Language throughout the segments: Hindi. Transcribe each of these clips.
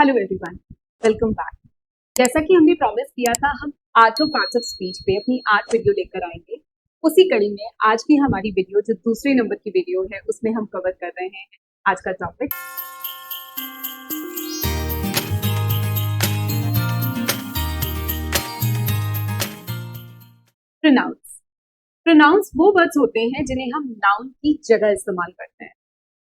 Hello everyone, welcome back. जैसा कि हमने प्रॉमिस किया था, हम art of parts of speech पे अपनी आर्ट वीडियो लेकर आएंगे। उसी कड़ी में आज की हमारी वीडियो जो दूसरे नंबर की वीडियो है उसमें हम कवर कर रहे हैं आज का टॉपिक प्रोनाउंस। प्रोनाउंस वो वर्ड्स होते हैं जिन्हें हम नाउन की जगह इस्तेमाल करते हैं।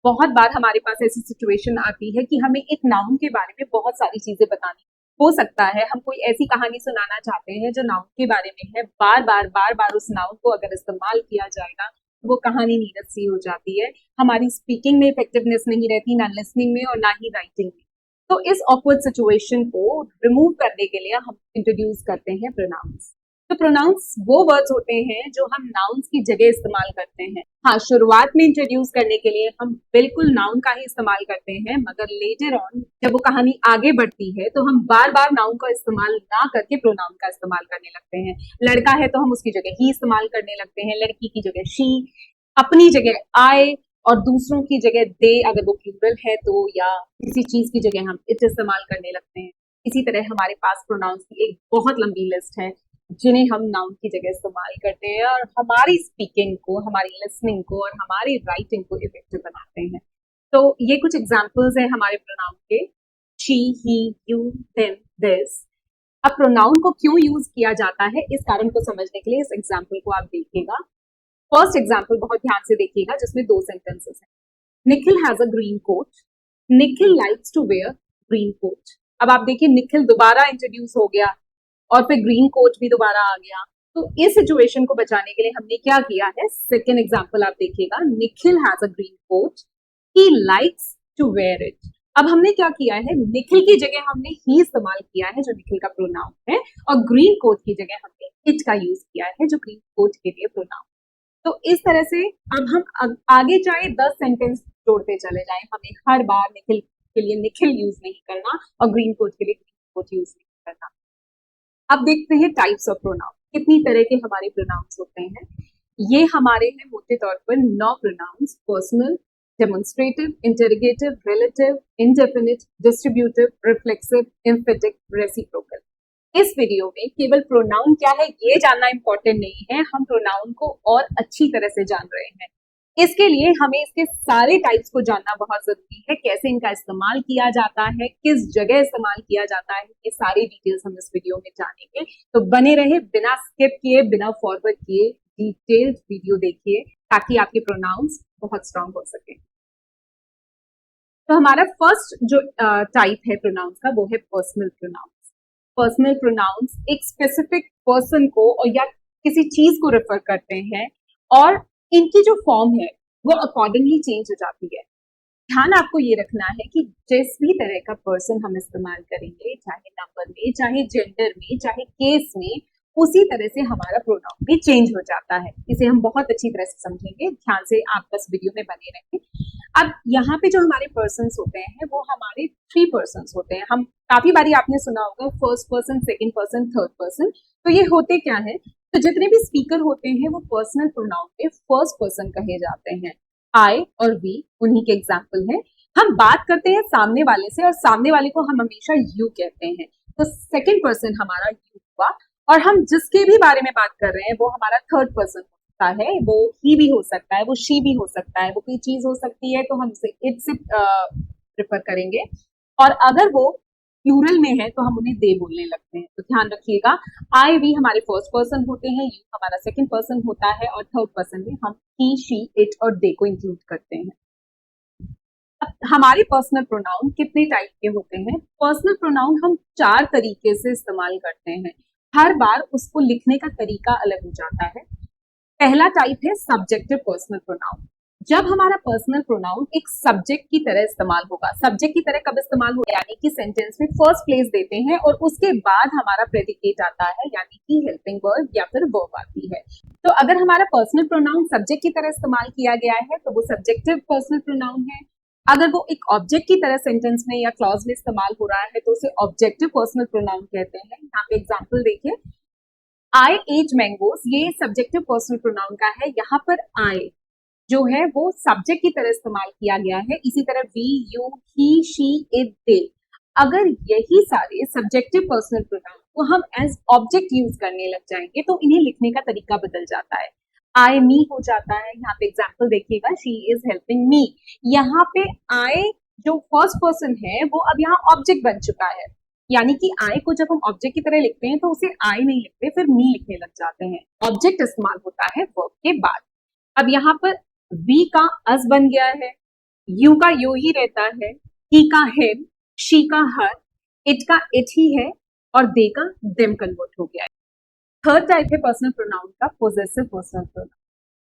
बहुत बार हमारे पास ऐसी सिचुएशन आती है कि हमें एक नाउन के बारे में बहुत सारी चीजें बतानी हो सकता है। हम कोई ऐसी कहानी सुनाना चाहते हैं जो नाउन के बारे में है, बार बार उस नाउन को अगर इस्तेमाल किया जाएगा वो कहानी नीरस सी हो जाती है। हमारी स्पीकिंग में इफेक्टिवनेस नहीं रहती, ना लिसनिंग में और ना ही राइटिंग में। तो इस ऑकवर्ड सिचुएशन को रिमूव करने के लिए हम इंट्रोड्यूस करते हैं प्रोनाउंस। तो प्रोनाउंस वो वर्ड्स होते हैं जो हम नाउन्स की जगह इस्तेमाल करते हैं। हाँ, शुरुआत में इंट्रोड्यूस करने के लिए हम बिल्कुल नाउन का ही इस्तेमाल करते हैं, मगर लेटर ऑन जब वो कहानी आगे बढ़ती है तो हम बार बार नाउन का इस्तेमाल ना करके प्रोनाउन का इस्तेमाल करने लगते हैं। लड़का है तो हम उसकी जगह ही इस्तेमाल करने लगते हैं, लड़की की जगह शी, अपनी जगह आए और दूसरों की जगह दे अगर वो प्लूरल है तो, या किसी चीज की जगह हम इट इस्तेमाल करने लगते हैं। इसी तरह हमारे पास प्रोनाउंस की एक बहुत लंबी लिस्ट है जिन्हें हम नाउन की जगह इस्तेमाल करते हैं और हमारी स्पीकिंग को, हमारी लिसनिंग को और हमारी राइटिंग को इफेक्टिव बनाते हैं। तो ये कुछ एग्जांपल्स हैं हमारे प्रोनाउन के, she, he, you, them, this. अब प्रोनाउन को क्यों यूज किया जाता है इस कारण को समझने के लिए इस एग्जाम्पल को आप देखिएगा। फर्स्ट एग्जाम्पल बहुत ध्यान से देखिएगा जिसमें दो सेंटेंसेस हैं। Nikhil has a green coat, Nikhil likes to wear green coat. अब आप देखिए निखिल दोबारा इंट्रोड्यूस हो गया और फिर ग्रीन कोट भी दोबारा आ गया। तो इस सिचुएशन को बचाने के लिए हमने क्या किया है, सेकेंड एग्जांपल आप देखिएगा, Nikhil has a green coat, he likes to wear it. अब हमने क्या किया है, निखिल की जगह हमने ही इस्तेमाल किया है जो निखिल का प्रोनाउन है, और ग्रीन कोट की जगह हमने इट का यूज किया है जो ग्रीन कोट के लिए प्रोनाउन। तो इस तरह से अब हम आगे चाहे 10 सेंटेंस जोड़ते चले जाएं, हमें हर बार निखिल के लिए निखिल यूज नहीं करना और ग्रीन कोट के लिए ग्रीन कोट यूज नहीं करना। अब देखते हैं टाइप्स ऑफ प्रोनाउन, कितनी तरह के हमारे प्रोनाउंस होते हैं। ये हमारे हैं मोटे तौर पर 9 pronouns: personal, demonstrative, interrogative, relative, indefinite, distributive, reflexive, emphatic, reciprocal. इस वीडियो में केवल प्रोनाउन क्या है ये जानना इंपॉर्टेंट नहीं है, हम प्रोनाउन को और अच्छी तरह से जान रहे हैं। इसके लिए हमें इसके सारे टाइप्स को जानना बहुत जरूरी है, कैसे इनका इस्तेमाल किया जाता है, किस जगह इस्तेमाल किया जाता है, ये सारी डिटेल्स हम इस वीडियो में जानेंगे। तो बने रहे, बिना स्किप किए, बिना फॉरवर्ड किए डिटेल्ड वीडियो देखिए ताकि आपके प्रोनाउंस बहुत स्ट्रांग हो सके। तो हमारा फर्स्ट जो टाइप है प्रोनाउंस का वो है पर्सनल प्रोनाउंस। पर्सनल प्रोनाउंस एक स्पेसिफिक पर्सन को और या किसी चीज को रेफर करते हैं और इनकी जो फॉर्म है वो अकॉर्डिंगली चेंज हो जाती है। ध्यान आपको ये रखना है कि जिस भी तरह का पर्सन हम इस्तेमाल करेंगे, चाहे नंबर में, चाहे जेंडर में, चाहे केस में, उसी तरह से हमारा प्रोनाउन भी चेंज हो जाता है। इसे हम बहुत अच्छी तरह से समझेंगे, ध्यान से आप बस वीडियो में बने रहें। अब यहाँ पे जो हमारे पर्सन्स होते हैं वो हमारे 3 पर्सन्स होते हैं। हम काफी बारी आपने सुना होगा first person, second person, third person. तो ये होते क्या है, तो जितने भी स्पीकर होते हैं वो पर्सनल प्रोनाउन में फर्स्ट पर्सन कहे जाते हैं। आई और वी उन्हीं के एग्जाम्पल हैं। हम बात करते हैं सामने वाले से और सामने वाले को हम हमेशा यू कहते हैं, तो सेकंड पर्सन हमारा यू हुआ। और हम जिसके भी बारे में बात कर रहे हैं वो हमारा थर्ड पर्सन होता है। वो ही भी हो सकता है, वो शी भी हो सकता है, वो कोई चीज हो सकती है तो हम इट से प्रेफर करेंगे। और अगर वो प्लूरल में है तो हम उन्हें दे बोलने लगते हैं। तो ध्यान रखिएगा, आई वी हमारे फर्स्ट पर्सन होते हैं, यू हमारा सेकंड पर्सन होता है और थर्ड पर्सन में हम ही, शी, इट और दे को इंक्लूड करते हैं। अब हमारे पर्सनल प्रोनाउन कितने टाइप के होते हैं? पर्सनल प्रोनाउन हम 4 तरीके से इस्तेमाल करते हैं, हर बार उसको लिखने का तरीका अलग हो जाता है। पहला टाइप है सब्जेक्टिव पर्सनल प्रोनाउन। जब हमारा पर्सनल प्रोनाउन एक सब्जेक्ट की तरह इस्तेमाल होगा। सब्जेक्ट की तरह कब इस्तेमाल होगा, यानी कि सेंटेंस में फर्स्ट प्लेस देते हैं और उसके बाद हमारा प्रेडिकेट आता है, यानी कि हेल्पिंग वर्ब या फिर वर्ब आती है। तो अगर हमारा पर्सनल प्रोनाउन सब्जेक्ट की तरह इस्तेमाल किया गया है तो वो सब्जेक्टिव पर्सनल प्रोनाउन है। अगर वो एक ऑब्जेक्ट की तरह सेंटेंस में या क्लॉज में इस्तेमाल हो रहा है तो उसे ऑब्जेक्टिव पर्सनल प्रोनाउन कहते हैं। यहाँ पे एग्जाम्पल देखिए, आई एट मैंगोज, ये सब्जेक्टिव पर्सनल प्रोनाउन का है। यहाँ पर आई जो है वो सब्जेक्ट की तरह इस्तेमाल किया गया है। इसी तरह we, you, he, she, it, they अगर यही सारे सब्जेक्टिव पर्सनल प्रोनाउन को हम एज ऑब्जेक्ट यूज करने लग जाएंगे तो इन्हें लिखने का तरीका बदल जाता है। आई मी हो जाता है, यहाँ पे एग्जाम्पल देखिएगा, शी इज हेल्पिंग मी। यहाँ पे आई जो फर्स्ट पर्सन है वो अब यहाँ ऑब्जेक्ट बन चुका है, यानी कि आई को जब हम ऑब्जेक्ट की तरह लिखते हैं तो उसे आई नहीं लिखते, फिर मी लिखने लग जाते हैं। ऑब्जेक्ट इस्तेमाल होता है वर्ब के बाद। अब यहाँ पर वी का अस बन गया है, यू का यू ही रहता है, ही का हिम, शी का हर, इट का इट ही है और दे का देम कन्वर्ट हो गया है। थर्ड टाइप है पर्सनल प्रोनाउन का पोजेसिव पर्सनल प्रोनाउन।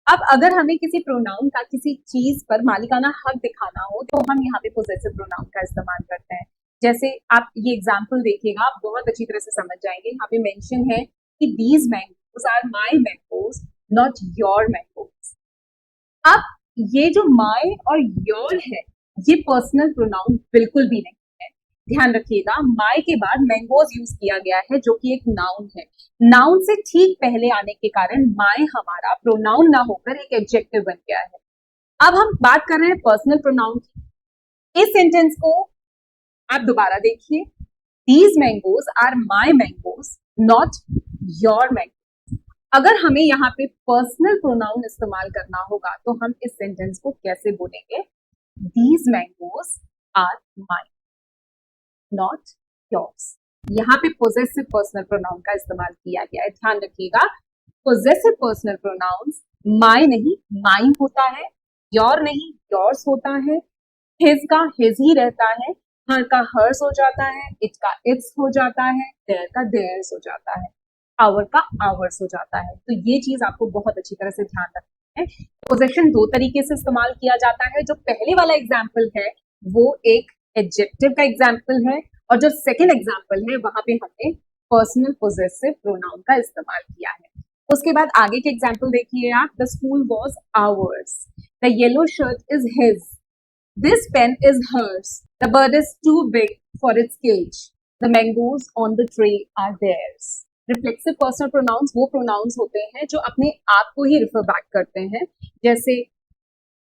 अब अगर हमें किसी प्रोनाउन का किसी चीज पर मालिकाना हक दिखाना हो तो हम यहाँ पे पोजेसिव प्रोनाउन का इस्तेमाल करते हैं। जैसे आप ये एग्जाम्पल देखिएगा, आप बहुत अच्छी तरह से समझ जाएंगे। यहाँ पे मेंशन है कि these mangoes are my mangoes not your mangoes. अब ये जो माय और योर है ये पर्सनल प्रोनाउन बिल्कुल भी नहीं है। ध्यान रखिएगा, माय के बाद मैंगोज यूज किया गया है जो कि एक नाउन है। नाउन से ठीक पहले आने के कारण माय हमारा प्रोनाउन ना होकर एक एडजेक्टिव बन गया है। अब हम बात कर रहे हैं पर्सनल प्रोनाउन की। इस सेंटेंस को आप दोबारा देखिए, these mangoes are my mangoes not your mangoes. अगर हमें यहाँ पे पर्सनल प्रोनाउन इस्तेमाल करना होगा तो हम इस सेंटेंस को कैसे बोलेंगे? These mangoes are mine not yours. यहाँ पे पोजेसिव पर्सनल प्रोनाउन का इस्तेमाल किया गया है। ध्यान रखिएगा, पोजेसिव पर्सनल प्रोनाउंस माय नहीं माइन होता है, योर नहीं योर्स होता है, हिज का हिज ही रहता है, हर का हर्स हो जाता है, इट का इट्स हो जाता है, देयर का देयर्स हो जाता है, आवर का आवर्स हो जाता है। तो ये चीज आपको बहुत अच्छी तरह से ध्यान रखना है। पोजेशन दो तरीके से इस्तेमाल किया जाता है। जो पहले वाला एग्जाम्पल है वो एक एडजेक्टिव का एग्जाम्पल है और जो सेकेंड एग्जाम्पल है वहां पे हमने पर्सनल पोजेसिव प्रोनाउन का इस्तेमाल किया है। उसके बाद आगे के एग्जाम्पल देखिए आप, the school was ours, the yellow shirt is his, this pen is hers, the bird is too big for its cage, the mangoes on the tree are theirs. Reflexive personal pronouns वो प्रोनाउंस होते हैं जो अपने आप को ही रिफर बैक करते हैं। जैसे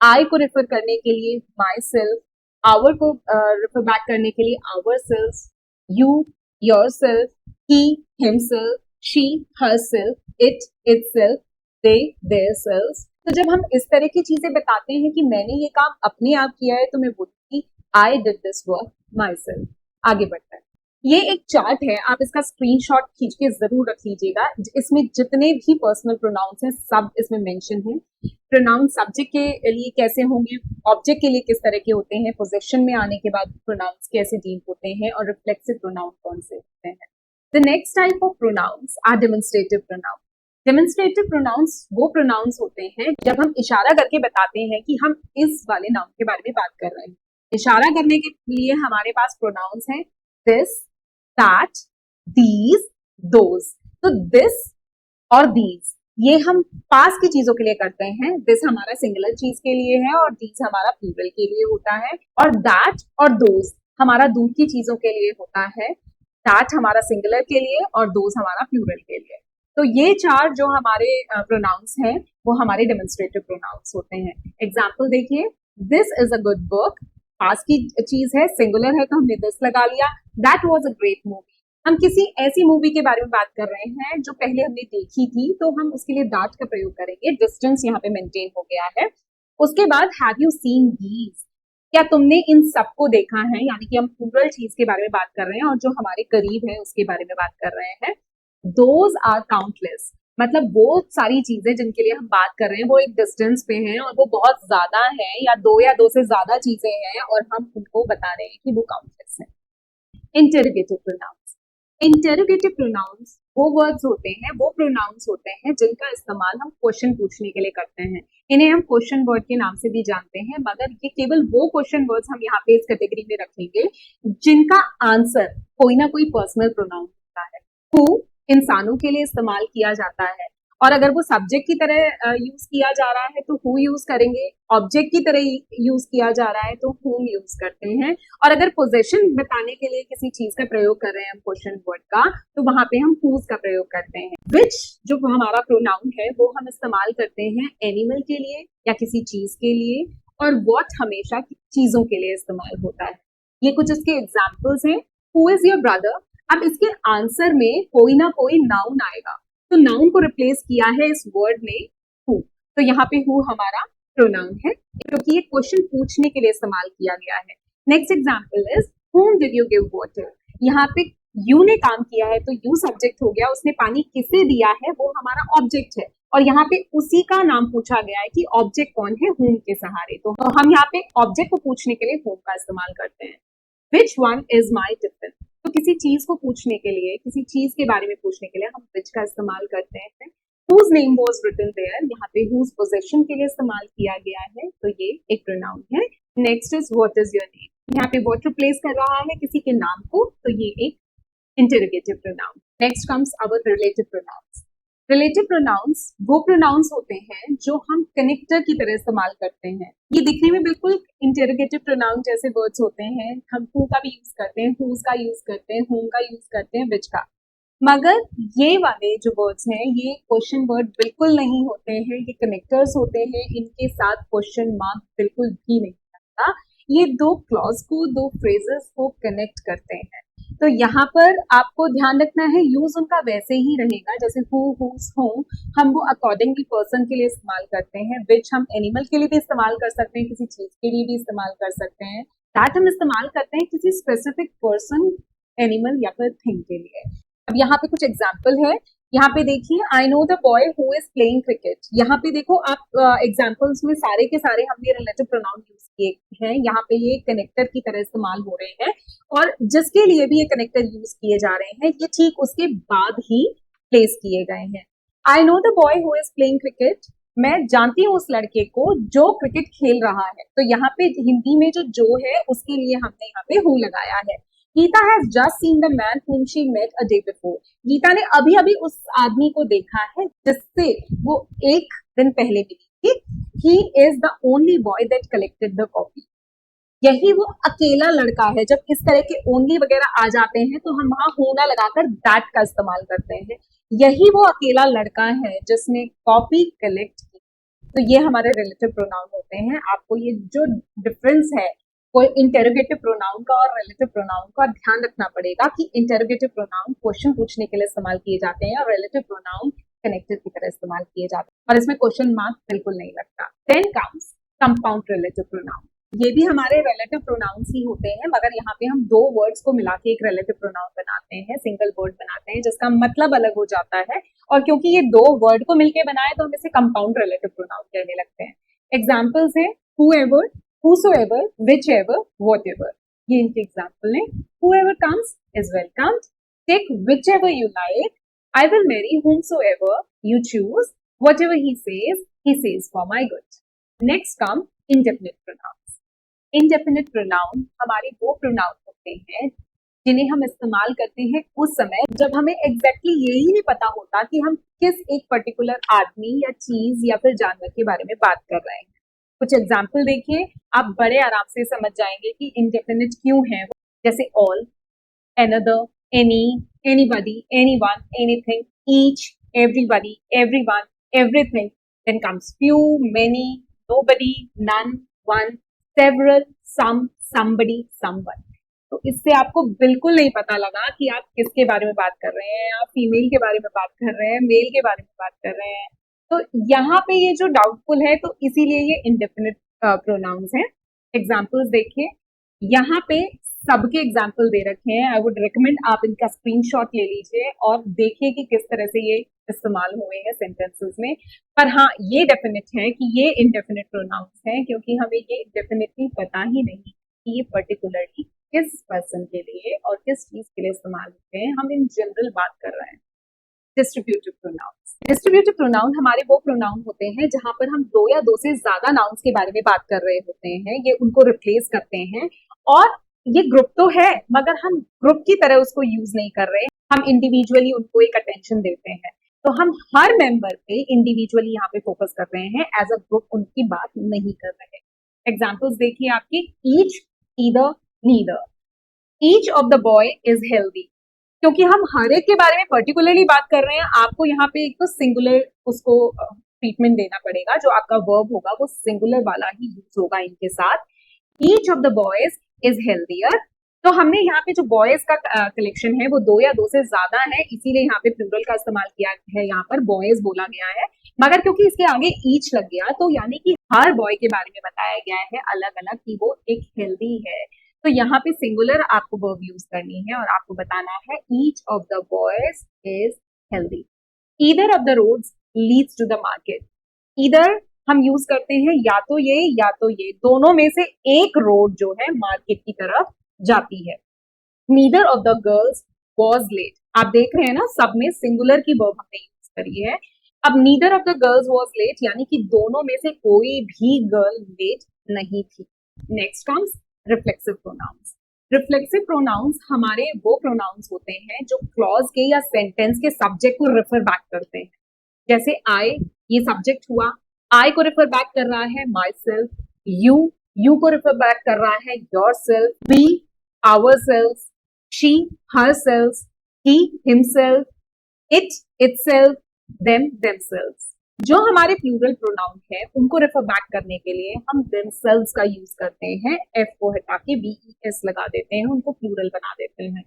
आई को रिफर करने के लिए माई सेल्फ, आवर को रिफर बैक करने के लिए ourself, you yourself, he himself, she herself, it itself, they their self. तो जब हम इस तरह की चीजें बताते हैं कि मैंने ये काम अपने आप किया है तो मैं बोलूंगी I did this work my self. आगे बढ़ता है, ये एक चार्ट है, आप इसका स्क्रीनशॉट खींच के जरूर रख लीजिएगा। इसमें जितने भी पर्सनल प्रोनाउंस हैं सब इसमें मेंशन है। प्रोनाउन सब्जेक्ट के लिए कैसे होंगे, ऑब्जेक्ट के लिए किस तरह के होते हैं, पोजेशन में आने के बाद प्रोनाउंस कैसे डील होते हैं और रिफ्लेक्सिव प्रोनाउन कौन से होते हैं। The next type of pronouns are demonstrative pronoun. Demonstrative pronouns वो प्रोनाउंस होते हैं जब हम इशारा करके बताते हैं कि हम इस वाले नाउन के बारे में बात कर रहे हैं। इशारा करने के लिए हमारे पास प्रोनाउंस हैं दिस, that, these, those। तो this और these ये हम पास की चीजों के लिए करते हैं। this हमारा सिंगुलर चीज के लिए है और these हमारा प्लूरल के लिए होता है, और that और those हमारा दूर की चीजों के लिए होता है। that हमारा सिंगुलर के लिए और those हमारा प्लूरल के लिए। तो ये चार जो हमारे प्रोनाउंस हैं वो हमारे डेमोन्स्ट्रेटिव प्रोनाउंस होते हैं। एग्जाम्पल देखिए, this is a good book, पास की चीज है, सिंगुलर है तो हमने दिस लगा लिया। That was a great movie, हम किसी ऐसी मूवी के बारे में बात कर रहे हैं जो पहले हमने देखी थी तो हम उसके लिए दैट का प्रयोग करेंगे। डिस्टेंस यहाँ पे मेंटेन हो गया है। उसके बाद हैव यू सीन दीज, क्या तुमने इन सबको देखा है, यानी कि हम प्लूरल चीज के बारे में बात कर रहे हैं और जो हमारे करीब है उसके बारे में बात कर रहे हैं। दोज आर काउंटलेस, मतलब वो सारी चीजें जिनके लिए हम बात कर रहे हैं वो एक डिस्टेंस पे हैं और वो बहुत ज्यादा है या दो से ज्यादा चीजें हैं और हम उनको बता रहे हैं कि वो काउंटलेस हैं। इंटेरोगेटिव प्रोनाउंस, इंटेरोगेटिव प्रोनाउंस वो वर्ड्स होते हैं, वो प्रोनाउंस होते हैं जिनका इस्तेमाल हम क्वेश्चन पूछने के लिए करते हैं। इन्हें हम क्वेश्चन वर्ड के नाम से भी जानते हैं, मगर ये केवल वो क्वेश्चन वर्ड्स हम यहाँ पे इस कैटेगरी में रखेंगे जिनका आंसर कोई ना कोई पर्सनल प्रोनाउन होता है। हु इंसानों के लिए इस्तेमाल किया जाता है और अगर वो सब्जेक्ट की तरह यूज किया जा रहा है तो हु यूज करेंगे, ऑब्जेक्ट की तरह यूज किया जा रहा है तो हुम यूज करते हैं, और अगर पोजेशन बताने के लिए किसी चीज का प्रयोग कर रहे हैं हम क्वेश्चन वर्ड का तो वहां पे हम हुज का प्रयोग करते हैं। विच जो हमारा प्रोनाउन है वो हम इस्तेमाल करते हैं एनिमल के लिए या किसी चीज के लिए, और व्हाट हमेशा चीजों के लिए इस्तेमाल होता है। ये कुछ इसके एग्जाम्पल्स हैं। हु इज योर ब्रदर, अब इसके आंसर में कोई ना कोई नाउन आएगा, तो नाउन को रिप्लेस किया है इस वर्ड ने हु, तो यहाँ पे हु हमारा प्रोनाउन है क्योंकि ये क्वेश्चन पूछने के लिए इस्तेमाल किया गया है। Next example is whom did you give water, यहाँ पे यू ने काम किया है तो यू सब्जेक्ट हो गया, उसने पानी किसे दिया है वो हमारा ऑब्जेक्ट है, और यहाँ पे उसी का नाम पूछा गया है कि ऑब्जेक्ट कौन है, whom के सहारे, तो हम यहाँ पे ऑब्जेक्ट को पूछने के लिए whom का इस्तेमाल करते हैं। which one is my tiffin, तो किसी चीज को पूछने के लिए, किसी चीज के बारे में पूछने के लिए हम which का इस्तेमाल करते हैं। whose name was written there, यहाँ पे whose possession के लिए इस्तेमाल किया गया है, तो ये एक प्रोनाउन है। Next is what is your name, यहाँ पे what रिप्लेस कर रहा है किसी के नाम को, तो ये एक interrogative pronoun. Next comes our relative pronouns. Relative pronouns वो प्रोनाउंस होते हैं जो हम कनेक्टर की तरह इस्तेमाल करते हैं। ये दिखने में बिल्कुल इंटरोगेटिव प्रोनाउन जैसे वर्ड्स होते हैं, हम हु का भी यूज करते हैं, हुज का यूज करते हैं, हुम का यूज करते हैं, विच का, मगर ये वाले जो वर्ड्स हैं ये क्वेश्चन वर्ड बिल्कुल नहीं होते हैं, ये कनेक्टर्स होते हैं, इनके साथ क्वेश्चन मार्क बिल्कुल भी नहीं लगता, ये दो क्लॉज को, दो फ्रेजेस को कनेक्ट करते हैं। तो यहाँ पर आपको ध्यान रखना है यूज उनका वैसे ही रहेगा जैसे हु, हुज, होम, हम वो अकॉर्डिंगली पर्सन के लिए इस्तेमाल करते हैं, विच हम एनिमल के लिए भी इस्तेमाल कर सकते हैं, किसी चीज के लिए भी इस्तेमाल कर सकते हैं, दैट हम इस्तेमाल करते हैं किसी स्पेसिफिक पर्सन, एनिमल या फिर थिंग के लिए। अब यहाँ पे कुछ एग्जाम्पल है, यहाँ पे देखिए I know the boy who is playing cricket, यहाँ पे देखो आप एग्जाम्पल्स में सारे के सारे हमने रिलेटिव प्रोनाउन यूज किए हैं, यहाँ पे ये कनेक्टर की तरह इस्तेमाल हो रहे हैं, और जिसके लिए भी ये कनेक्टर यूज किए जा रहे हैं ये ठीक उसके बाद ही प्लेस किए गए हैं। I know the boy who is playing cricket, मैं जानती हूँ उस लड़के को जो क्रिकेट खेल रहा है, तो यहाँ पे हिंदी में जो है उसके लिए हमने यहाँ पे हु लगाया है। Gita has just seen the man whom she met a day before, गीता ने अभी अभी उस आदमी को देखा है जिससे वो एक दिन पहले मिली थी। He is the only boy that collected the copy, यही वो अकेला लड़का है। जब इस तरह के ओनली वगैरह आ जाते हैं तो हम वहां होना लगाकर दैट का इस्तेमाल करते हैं, यही वो अकेला लड़का है जिसने कॉपी कलेक्ट की, तो ये हमारे रिलेटिव प्रोनाउन होते हैं। आपको ये जो डिफरेंस है कोई इंटेरोगेटिव प्रोनाउन का और रिलेटिव प्रोनाउन का ध्यान रखना पड़ेगा कि इंटेरोगेटिव प्रोनाउन क्वेश्चन पूछने के लिए इस्तेमाल किए जाते हैं और रिलेटिव प्रोनाउन कनेक्टर की तरह इस्तेमाल किए जाते हैं, और इसमें क्वेश्चन मार्क बिल्कुल नहीं लगता। Then comes compound relative pronoun, ये भी हमारे रिलेटिव प्रोनाउंस ही होते हैं, मगर यहाँ पे हम दो वर्ड्स को मिला के एक रिलेटिव प्रोनाउन बनाते हैं, सिंगल वर्ड बनाते हैं जिसका मतलब अलग हो जाता है, और क्योंकि ये दो वर्ड को मिलके बनाए तो हम इसे कंपाउंड रिलेटिव प्रोनाउन कहने लगते हैं। एग्जाम्पल्स है whoever, whosoever, whichever, whatever, ये इनके एग्जाम्पल है। whoever comes is welcomed, take whichever you like, I will marry whomsoever you choose, whatever he says for my good। next come indefinite pronouns। indefinite pronoun हमारे वो प्रोनाउन होते हैं जिन्हें हम इस्तेमाल करते हैं उस समय जब हमें एग्जैक्टली यही नहीं पता होता कि हम किस एक पर्टिकुलर आदमी या चीज या फिर जानवर के बारे में बात कर रहे हैं। कुछ एग्जाम्पल देखिए, आप बड़े आराम से समझ जाएंगे कि इंडेफिनिट क्यों है, जैसे all, another, any, anybody, anyone, anything, each, everybody, everyone, everything। then comes few, many, nobody, none, one, several, some, somebody, someone। तो इससे आपको बिल्कुल नहीं पता लगा कि आप किसके बारे में बात कर रहे हैं, आप फीमेल के बारे में बात कर रहे हैं, मेल के बारे में बात कर रहे हैं, तो यहाँ पे ये जो डाउटफुल है तो इसीलिए ये इंडेफिनिट प्रोनाउंस हैं। एग्जाम्पल्स देखिए, यहाँ पे सबके एग्जाम्पल दे रखे हैं, आई वुड रिकमेंड आप इनका स्क्रीनशॉट ले लीजिए और देखिए कि किस तरह से ये इस्तेमाल हुए हैं सेंटेंसेस में। पर हाँ, ये डेफिनेट है कि ये इंडेफिनिट प्रोनाउंस हैं क्योंकि हमें ये डेफिनेटली पता ही नहीं कि ये पर्टिकुलरली किस पर्सन के लिए और किस चीज के लिए इस्तेमाल होते हैं, हम इन जनरल बात कर रहे हैं। डिस्ट्रीब्यूटिव प्रोनाउंस, डिस्ट्रीब्यूटिव प्रोनाउन हमारे वो प्रोनाउन होते हैं जहां पर हम दो या दो से ज्यादा नाउन्स के बारे में बात कर रहे होते हैं, ये उनको रिप्लेस करते हैं, और ये ग्रुप तो है मगर हम ग्रुप की तरह उसको यूज नहीं कर रहे, हम इंडिविजुअली उनको एक अटेंशन देते हैं, तो हम हर मेंबर पे इंडिविजुअली यहाँ पे फोकस कर रहे हैं, एज अ ग्रुप उनकी बात नहीं कर रहे। एग्जाम्पल्स देखिए आपकी, each, either, neither, each of the boy is healthy, क्योंकि हम हर एक के बारे में पर्टिकुलरली बात कर रहे हैं, आपको यहाँ पे एक तो सिंगुलर उसको ट्रीटमेंट देना पड़ेगा, जो आपका वर्ब होगा वो सिंगुलर वाला ही यूज होगा इनके साथ। Each of the boys is healthier, तो हमने यहाँ पे जो बॉयज का कलेक्शन है वो 2 या 2 से ज्यादा है, इसीलिए यहाँ पे प्लूरल का इस्तेमाल किया है, यहाँ पर बॉयज बोला गया है। मगर क्योंकि इसके आगे ईच लग गया तो यानी कि हर बॉय के बारे में बताया गया है अलग अलग कि वो एक हेल्दी है। तो यहाँ पे सिंगुलर आपको वर्ब यूज करनी है और आपको बताना है each of the boys is healthy. Either of the roads leads to the market. Either हम यूज करते हैं या तो ये, दोनों में से एक रोड जो है मार्केट की तरफ जाती है। Neither of the girls was late. आप देख रहे हैं ना, सब में सिंगुलर की वर्ब हमने यूज करी है। अब neither of the girls was late यानी कि दोनों में से कोई भी गर्ल लेट नहीं थी। Next comes reflexive pronouns. Reflexive pronouns हमारे वो प्रोनाउंस होते हैं जो क्लॉज के या सेंटेंस के सब्जेक्ट को रेफर बैक करते हैं। जैसे आई, ये सब्जेक्ट हुआ, आई को रेफर बैक कर रहा है माई सेल्फ। यू को रेफर बैक कर रहा है yourself. We ourselves, she herself, he himself, it itself, them themselves। जो हमारे प्लूरल प्रोनाउन है उनको रेफर बैक करने के लिए हम themselves का यूज करते हैं, f को हटा के VES लगा देते हैं, उनको प्लूरल बना देते हैं।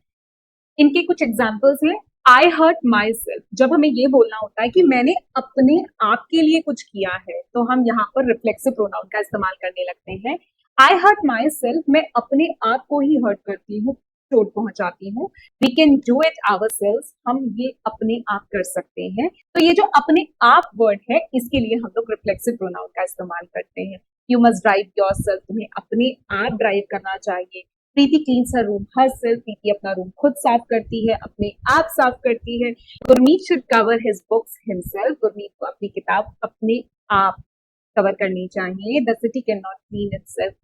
इनके कुछ एग्जाम्पल्स हैं। आई हर्ट माई सेल्फ, जब हमें ये बोलना होता है कि मैंने अपने आप के लिए कुछ किया है तो हम यहाँ पर रिफ्लेक्सिव प्रोनाउन का इस्तेमाल करने लगते हैं। आई हर्ट माई सेल्फ, मैं अपने आप को ही हर्ट करती हूँ, चोट पहुंचाती हूँ। We can do it ourself, हम ये अपने आप कर सकते हैं। तो ये जो अपने आप वर्ड है इसके लिए हम लोग रिफ्लेक्सिव प्रोनाउन का इस्तेमाल करते हैं। You must drive your self, तुम्हें अपने आप ड्राइव करना चाहिए। प्रीति क्लीन्स हर रूम हर सेल्फ, प्रीति अपना रूम खुद साफ करती है, अपने आप साफ करती है। Gurmeet should cover his books himself, Gurmeet को अपनी किताब अपने आप कवर करनी चाहिए। The city can not clean itself,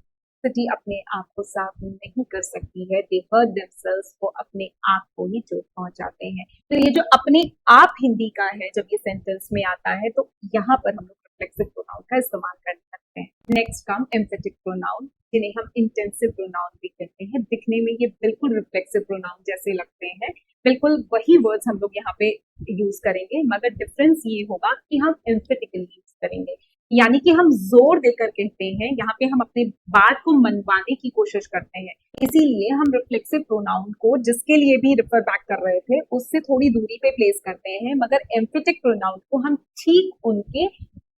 city अपने आप को साफ नहीं कर सकती है। दे हर्ट देमसेल्व्स, वो अपने आप को ही चोट पहुंचाते हैं। तो ये जो अपने आप हिंदी का है जब ये सेंटेंस में आता है तो यहाँ पर हम लोग रिफ्लेक्सिव प्रोनाउन का इस्तेमाल कर सकते हैं। नेक्स्ट कम एम्फेटिक प्रोनाउन, जिन्हें हम इंटेंसिव प्रोनाउन भी कहते हैं। दिखने में ये बिल्कुल रिफ्लेक्सिव प्रोनाउन जैसे लगते हैं, बिल्कुल वही वर्ड्स हम लोग यहाँ पे यूज करेंगे, मगर डिफरेंस ये होगा कि हम एम्फेटिकली यूज करेंगे, यानी कि हम जोर देकर कहते हैं। यहाँ पे हम अपनी बात को मनवाने की कोशिश करते हैं, इसीलिए हम रिफ्लेक्सिव प्रोनाउन को जिसके लिए भी रिफर बैक कर रहे थे उससे थोड़ी दूरी पे प्लेस करते हैं, मगर एम्फेटिक प्रोनाउन को हम ठीक उनके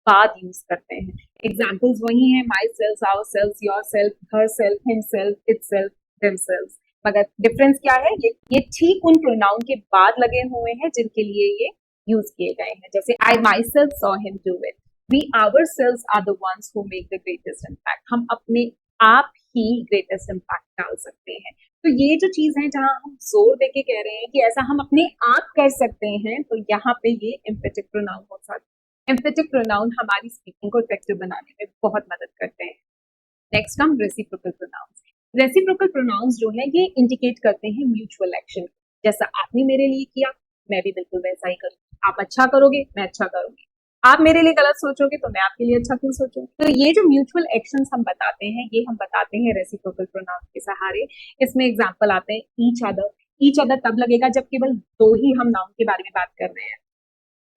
बाद यूज करते हैं। एग्जाम्पल्स वही हैं, myself, ourself, yourself, herself, himself, itself, themselves. मगर डिफरेंस क्या है, ये ठीक उन प्रोनाउन के बाद लगे हुए हैं जिनके लिए ये यूज किए गए हैं। जैसे I myself saw him do it, we ourselves are the ones who make the greatest impact, हम अपने आप ही greatest impact डाल सकते हैं। तो ये जो चीज है जहां हम जोर देके कह रहे हैं कि ऐसा हम अपने आप कर सकते हैं, तो यहाँ पे ये एम्फेटिक प्रोनाउन हो सकता है। एम्फेटिक प्रोनाउन हमारी स्पीकिंग को इफेक्टिव बनाने में बहुत मदद करते हैं। नेक्स्ट हम रेसिप्रोकल प्रोनाउंस। रेसिप्रोकल प्रोनाउंस जो है ये इंडिकेट करते हैं म्यूचुअल एक्शन। जैसा आपने मेरे लिए किया मैं भी बिल्कुल वैसा ही करूंगी, आप अच्छा करोगे मैं अच्छा करूंगी, आप मेरे लिए गलत सोचोगे तो मैं आपके लिए अच्छा क्यों सोचूं। तो ये जो म्यूचुअल एक्शंस हम बताते हैं ये हम बताते हैं रेसिप्रोकल प्रोनाउन के सहारे। इसमें एग्जांपल आते हैं ईच अदर। ईच अदर तब लगेगा जब केवल दो ही हम नाउन के बारे में बात कर रहे हैं।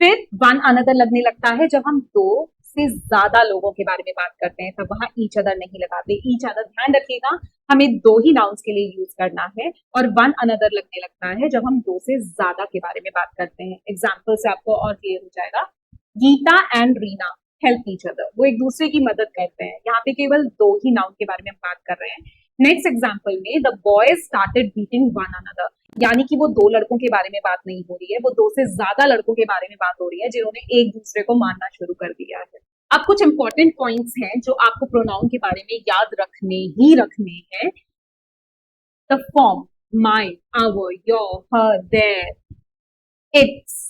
फिर वन अनदर लगने लगता है जब हम दो से ज्यादा लोगों के बारे में बात करते हैं, तब वहां ईच अदर नहीं लगाते। ईच अदर ध्यान रखिएगा हमें दो ही नाउन्स के लिए यूज करना है, और वन अनदर लगने लगता है जब हम दो से ज्यादा के बारे में बात करते हैं। एग्जाम्पल से आपको और क्लियर हो जाएगा। Gita and Reena help each other, वो एक दूसरे की मदद करते हैं। यहाँ पे केवल दो ही नाउन के बारे में हम बात कर रहे हैं। नेक्स्ट एग्जाम्पल में the boys started beating one another, यानी कि वो दो लड़कों के बारे में बात नहीं हो रही है, वो दो से ज्यादा लड़कों के बारे में बात हो रही है जिन्होंने एक दूसरे को मारना शुरू कर दिया है। अब कुछ इंपॉर्टेंट पॉइंट्स हैं जो आपको प्रोनाउन के बारे में याद रखने हैं। The form my, our, your, her, their, its,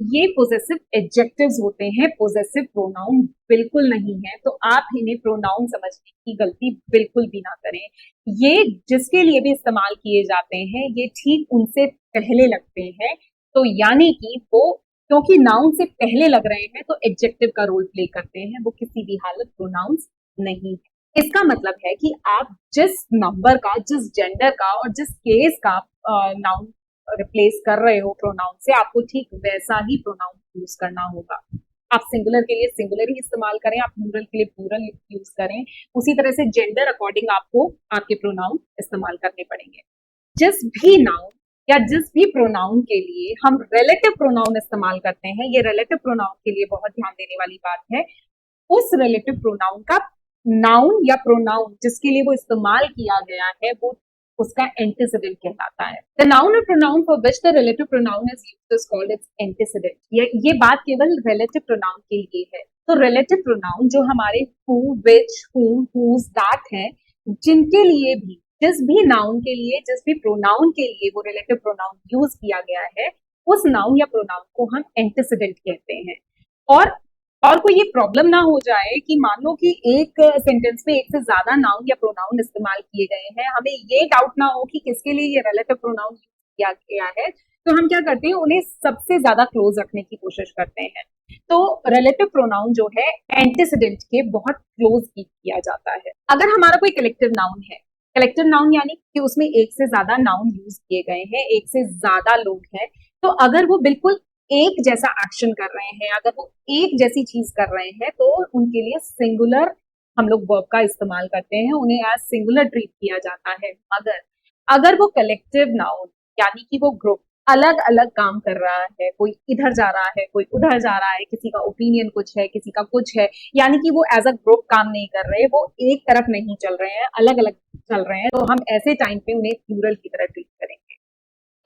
ये पोजेसिव एडजेक्टिव्स होते हैं, पोजेसिव प्रोनाउन बिल्कुल नहीं है। तो आप इन्हें प्रोनाउन समझने की गलती बिल्कुल भी ना करें। ये जिसके लिए भी इस्तेमाल किए जाते हैं ये ठीक उनसे पहले लगते हैं, तो यानी कि वो क्योंकि नाउन से पहले लग रहे हैं तो एडजेक्टिव का रोल प्ले करते हैं, वो किसी भी हालत प्रोनाउंस नहीं है। इसका मतलब है कि आप जिस नंबर का, जिस जेंडर का और जिस केस का नाउन रिप्लेस कर रहे हो प्रोनाउन से, आपको ठीक वैसा ही प्रोनाउन यूज करना होगा। आप सिंगुलर के लिए सिंगुलर ही इस्तेमाल करें, आप प्लूरल के लिए प्लूरल यूज करें। उसी तरह से जेंडर अकॉर्डिंग आपको आपके प्रोनाउन इस्तेमाल करने पड़ेंगे। जिस भी नाउन या जिस भी प्रोनाउन के लिए हम रिलेटिव प्रोनाउन इस्तेमाल करते हैं, ये रिलेटिव प्रोनाउन के लिए बहुत ध्यान देने वाली बात है। उस रिलेटिव प्रोनाउन का नाउन या प्रोनाउन जिसके लिए वो इस्तेमाल किया गया है वो उसका एंटीसीडेंट कहलाता है। द नाउन और pronoun for which the relative pronoun is used is called its antecedent. ये बात केवल रिलेटिव प्रोनाउन के लिए है। तो रिलेटिव प्रोनाउन जो हमारे who, which, whom, whose, that है, जिनके लिए भी, जिस भी नाउन के लिए, जिस भी प्रोनाउन के लिए वो रिलेटिव प्रोनाउन यूज किया गया है, उस नाउन या प्रोनाउन को हम एंटीसीडेंट कहते हैं। और कोई ये प्रॉब्लम ना हो जाए कि मान लो कि एक सेंटेंस में एक से ज्यादा नाउन या प्रोनाउन इस्तेमाल किए गए हैं, हमें ये डाउट ना हो कि किसके लिए ये रिलेटिव प्रोनाउन किया गया है, तो हम क्या करते हैं, उन्हें सबसे ज्यादा क्लोज रखने की कोशिश करते हैं। तो रिलेटिव प्रोनाउन जो है एंटीसीडेंट के बहुत क्लोज किया जाता है। अगर हमारा कोई कलेक्टिव नाउन है, कलेक्टिव नाउन यानी कि उसमें एक से ज्यादा नाउन यूज किए गए हैं, एक से ज्यादा लोग हैं, तो अगर वो बिल्कुल एक जैसा एक्शन कर रहे हैं, अगर वो एक जैसी चीज कर रहे हैं, तो उनके लिए सिंगुलर हम लोग वर्ब का इस्तेमाल करते हैं, उन्हें एज सिंगुलर ट्रीट किया जाता है। मगर अगर वो कलेक्टिव नाउन यानी कि वो ग्रुप अलग अलग काम कर रहा है, कोई इधर जा रहा है, कोई उधर जा रहा है, किसी का ओपिनियन कुछ है, किसी का कुछ है, यानी कि वो एज अ ग्रुप काम नहीं कर रहे, वो एक तरफ नहीं चल रहे हैं, अलग अलग चल रहे हैं, तो हम ऐसे टाइम पे उन्हें प्लूरल की तरह ट्रीट करेंगे।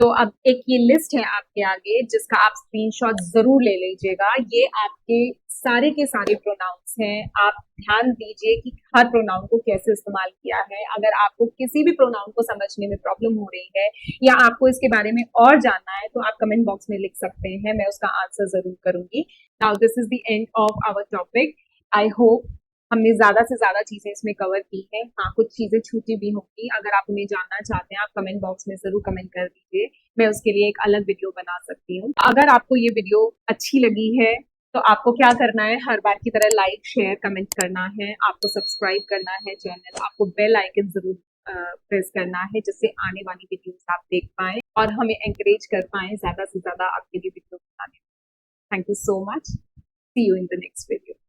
तो अब एक ये लिस्ट है आपके आगे जिसका आप स्क्रीनशॉट जरूर ले लीजिएगा। ये आपके सारे के सारे प्रोनाउंस हैं। आप ध्यान दीजिए कि हर प्रोनाउन को कैसे इस्तेमाल किया है। अगर आपको किसी भी प्रोनाउन को समझने में प्रॉब्लम हो रही है या आपको इसके बारे में और जानना है तो आप कमेंट बॉक्स में लिख सकते हैं, मैं उसका आंसर जरूर करूंगी। Now this is the end of our topic. I hope हमने ज्यादा से ज्यादा चीजें इसमें कवर की हैं। हाँ, कुछ चीजें छूटी भी होंगी, अगर आप उन्हें जानना चाहते हैं आप कमेंट बॉक्स में जरूर कमेंट कर दीजिए, मैं उसके लिए एक अलग वीडियो बना सकती हूँ। अगर आपको ये वीडियो अच्छी लगी है तो आपको क्या करना है, हर बार की तरह लाइक, शेयर, कमेंट करना है, आपको सब्सक्राइब करना है चैनल, आपको बेल आइकन जरूर प्रेस करना है जिससे आने वाली वीडियोस आप देख पाएं और हमें एंकरेज कर पाएं ज्यादा से ज्यादा आपके लिए वीडियो बनाने में। Thank you so much. See you in the next video.